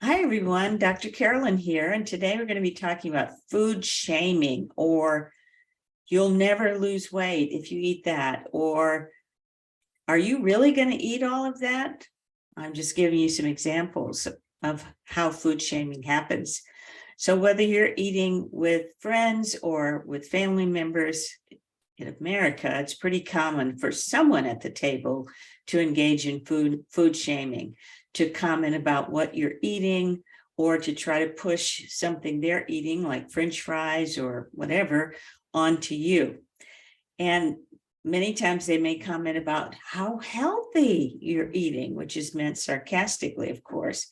Hi, everyone. Dr. Carolyn here, and today we're going to be talking about food shaming, or you'll never lose weight if you eat that, or are you really going to eat all of that? I'm just giving you some examples of how food shaming happens. So whether you're eating with friends or with family members in America, it's pretty common for someone at the table to engage in food shaming, to comment about what you're eating, or to try to push something they're eating, like French fries or whatever, onto you. And many times they may comment about how healthy you're eating, which is meant sarcastically, of course.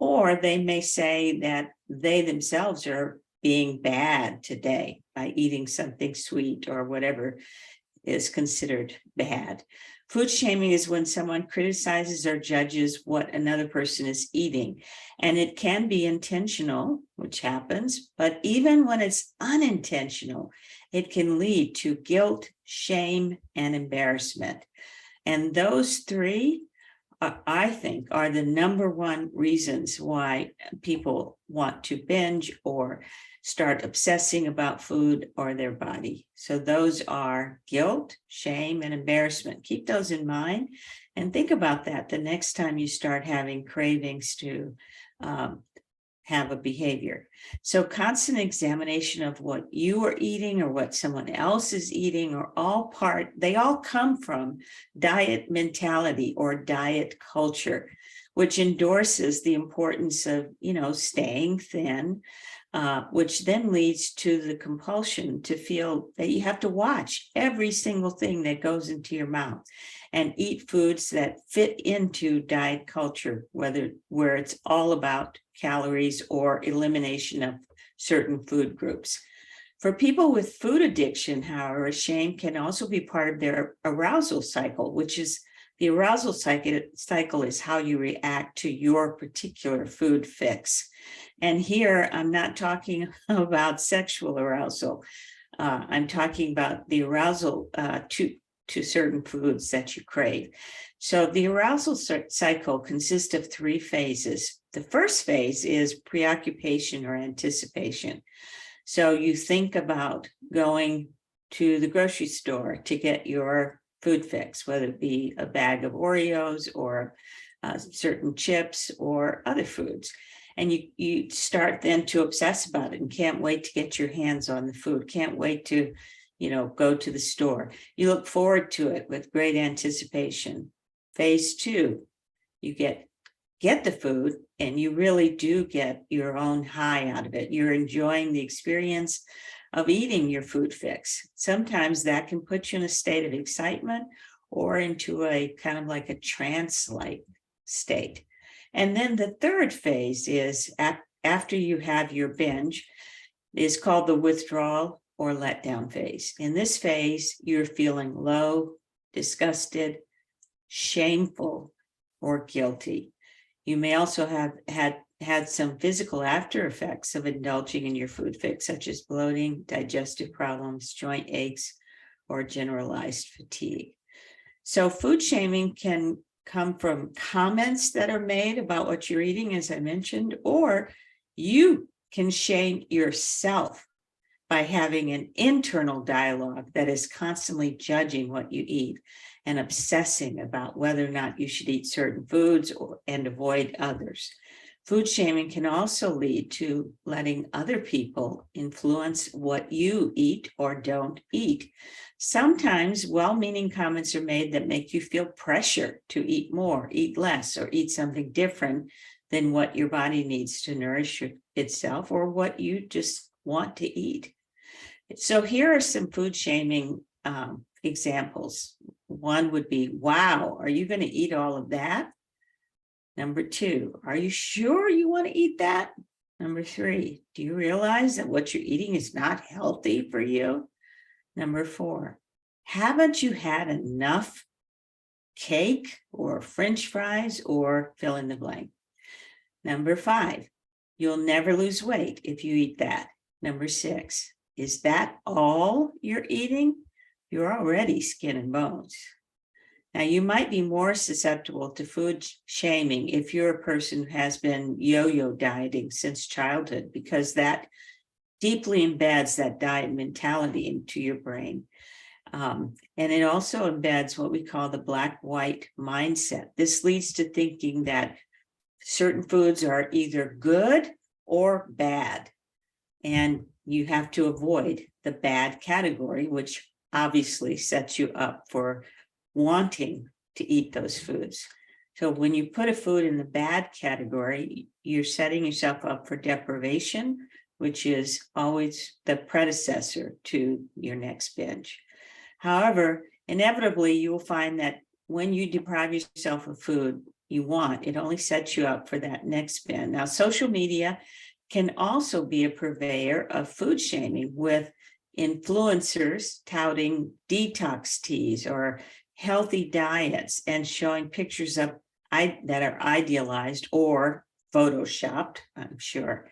Or they may say that they themselves are being bad today by eating something sweet or whatever is considered bad. Food shaming is when someone criticizes or judges what another person is eating. And it can be intentional, which happens, but even when it's unintentional, it can lead to guilt, shame, and embarrassment. And those three, I think, are the number one reasons why people want to binge or start obsessing about food or their body. So those are guilt, shame, and embarrassment. Keep those in mind and think about that the next time you start having cravings to have a behavior. So constant examination of what you are eating or what someone else is eating they all come from diet mentality or diet culture, which endorses the importance of, staying thin, which then leads to the compulsion to feel that you have to watch every single thing that goes into your mouth and eat foods that fit into diet culture, where it's all about calories or elimination of certain food groups. For people with food addiction, however, shame can also be part of their arousal cycle, which is the arousal cycle is how you react to your particular food fix. And here I'm not talking about sexual arousal. I'm talking about the arousal to certain foods that you crave. So the arousal cycle consists of three phases. The first phase is preoccupation or anticipation. So you think about going to the grocery store to get your food fix, whether it be a bag of Oreos or certain chips or other foods. And you start then to obsess about it and can't wait to get your hands on the food, can't wait to go to the store. You look forward to it with great anticipation. Phase two, you get the food and you really do get your own high out of it. You're enjoying the experience of eating your food fix. Sometimes that can put you in a state of excitement or into a kind of like a trance-like state. And then the third phase is after you have your binge, is called the withdrawal or letdown phase. In this phase, you're feeling low, disgusted, shameful, or guilty. You may also have had some physical after effects of indulging in your food fix, such as bloating, digestive problems, joint aches, or generalized fatigue. So food shaming can come from comments that are made about what you're eating, as I mentioned, or you can shame yourself by having an internal dialogue that is constantly judging what you eat and obsessing about whether or not you should eat certain foods and avoid others. Food shaming can also lead to letting other people influence what you eat or don't eat. Sometimes well-meaning comments are made that make you feel pressure to eat more, eat less, or eat something different than what your body needs to nourish itself or what you just want to eat. So here are some food shaming examples. One would be, wow, are you going to eat all of that? Number two, are you sure you want to eat that? Number three, do you realize that what you're eating is not healthy for you? Number four, haven't you had enough cake or French fries or fill in the blank? Number five, you'll never lose weight if you eat that. Number six, is that all you're eating? You're already skin and bones. Now, you might be more susceptible to food shaming if you're a person who has been yo-yo dieting since childhood, because that deeply embeds that diet mentality into your brain. And it also embeds what we call the black-white mindset. This leads to thinking that certain foods are either good or bad, and you have to avoid the bad category, which obviously sets you up for wanting to eat those foods. So when you put a food in the bad category, you're setting yourself up for deprivation, which is always the predecessor to your next binge. However, inevitably, you will find that when you deprive yourself of food you want, it only sets you up for that next binge. Now, social media can also be a purveyor of food shaming, with influencers touting detox teas or healthy diets and showing pictures of that are idealized or photoshopped, I'm sure.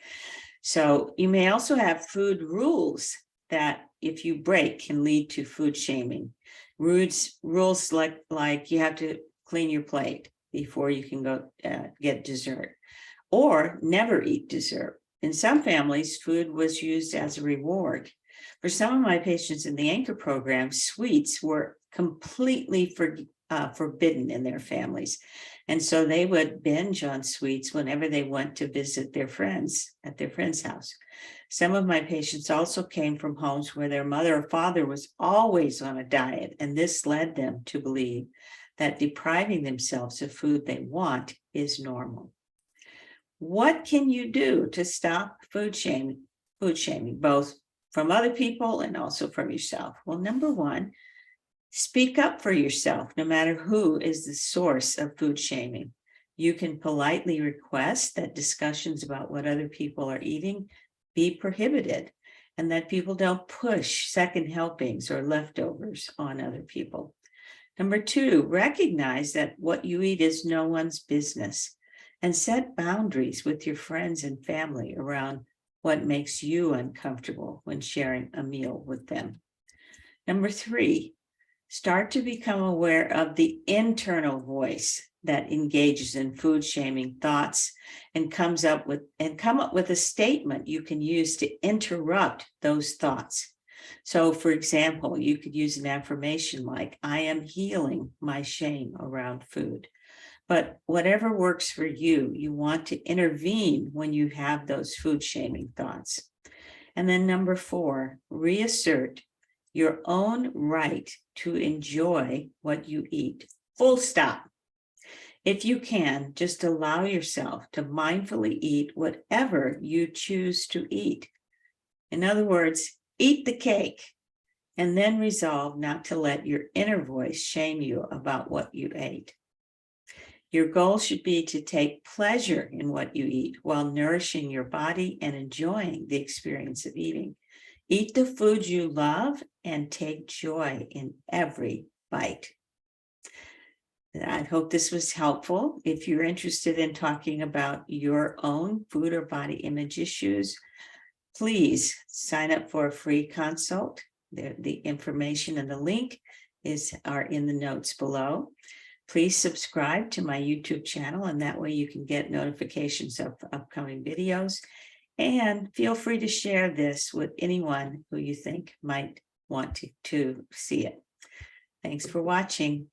So you may also have food rules that, if you break, can lead to food shaming. Rules like you have to clean your plate before you can go get dessert, or never eat dessert. In some families, food was used as a reward. For some of my patients in the anchor program, sweets were completely forbidden in their families. And so they would binge on sweets whenever they went to visit their friends at their friend's house. Some of my patients also came from homes where their mother or father was always on a diet, and this led them to believe that depriving themselves of food they want is normal. What can you do to stop food shaming, both from other people and also from yourself? Well, number one, speak up for yourself, no matter who is the source of food shaming. You can politely request that discussions about what other people are eating be prohibited, and that people don't push second helpings or leftovers on other people. Number two, recognize that what you eat is no one's business, and set boundaries with your friends and family around what makes you uncomfortable when sharing a meal with them. Number three, start to become aware of the internal voice that engages in food shaming thoughts, and come up with a statement you can use to interrupt those thoughts. So, for example, you could use an affirmation like, I am healing my shame around food. But whatever works for you, you want to intervene when you have those food shaming thoughts. And then number four, reassert your own right to enjoy what you eat. Full stop. If you can, just allow yourself to mindfully eat whatever you choose to eat. In other words, eat the cake, and then resolve not to let your inner voice shame you about what you ate. Your goal should be to take pleasure in what you eat while nourishing your body and enjoying the experience of eating. Eat the food you love and take joy in every bite. I hope this was helpful. If you're interested in talking about your own food or body image issues, please sign up for a free consult. The information and the link are in the notes below. Please subscribe to my YouTube channel, and that way you can get notifications of upcoming videos. And feel free to share this with anyone who you think might want to see it. Thanks for watching.